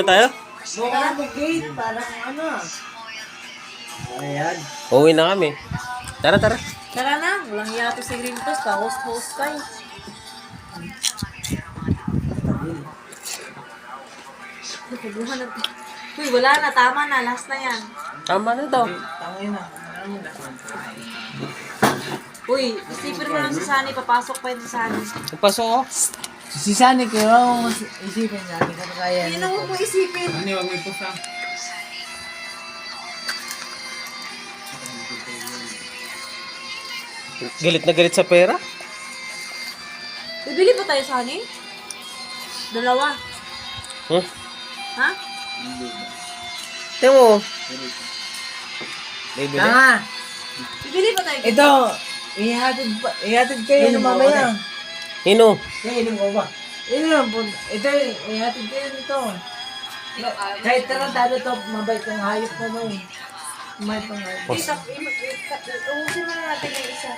Tayo? Buka mo gate, parang ano. Ayan. Uuwi na kami. Tara, tara. Tara na, walang yato si Green Toast, pa-host-host kayo. Nakubuhan na. Uy, wala na, tama na, last na yan. Tama na to. Tangin na. Uy, isipin mo lang si Sunny, papasok pa yun si Sunny. Pasok ko. Si Sunny, kaya mo isipin niya, hindi ko na kaya. Hindi na huwag mo isipin. Ano, wag may pusa. Galit na galit sa pera. Bibili pa tayo, Sunny? Dalawa. Hmm? Ha? Tingnan mo. Baby na. Tanga! Bibili pa tayo. Ito, ihatid kayo ng mamaya. Hino. Inom ko ba? Ito, ihatid kayo nito. Kahit tarantado to, mabait ng hayop na mo eh. Mabait ng hayop. Ubusin mo na natin yung isa.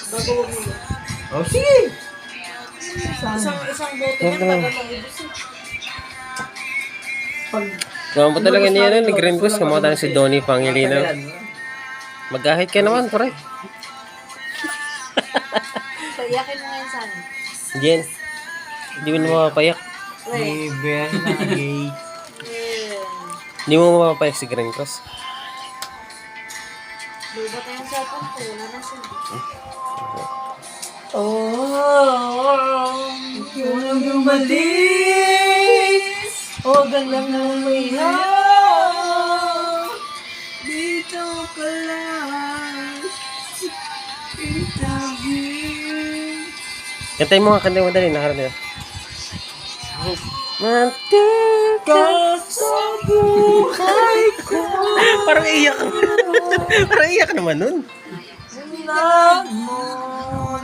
Bago mo yun. Oh, sige! Isang bote yan, bago mo ubusin. Gawin mo talaga niya ni Green Goose. Kamakata na si Donnie Pangilinan. Mag-ahit ka naman, pare. Paiyakin mo ngayon, Sunny. Jen. Hindi mo na mapapayak. Wait. Bear na gay. Hindi mo mapapayak si Green Cross. Lubat na yung cellphone ko, wala na siya. Oh, yung dumalis, huwag ka lang umiyak. Dito ka lang, interview. Kantay mo nga, kantay mo dali. Nakaroon nila. Ka sa buhay ko. Parang iyak. Parang iyak naman nun. Love mo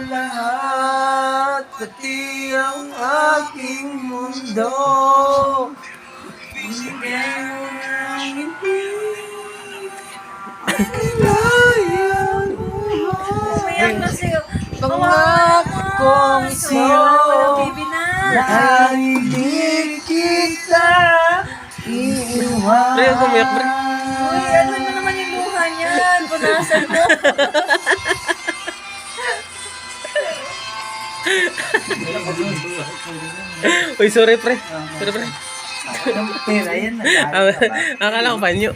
lahat, pati ang aking mundo. Binigay mo ng ibig, kailangan buhay. Umiyak na siya. Pangako kong sa'yo, Baby na. na hindi kita iiwan. Pre, huwag umiyak, pre. Uy, ano mo naman yung luha niyan? Punasan mo. Uy, sorry, pre. Sorry, pre. Pera yan, Akala ko banyo.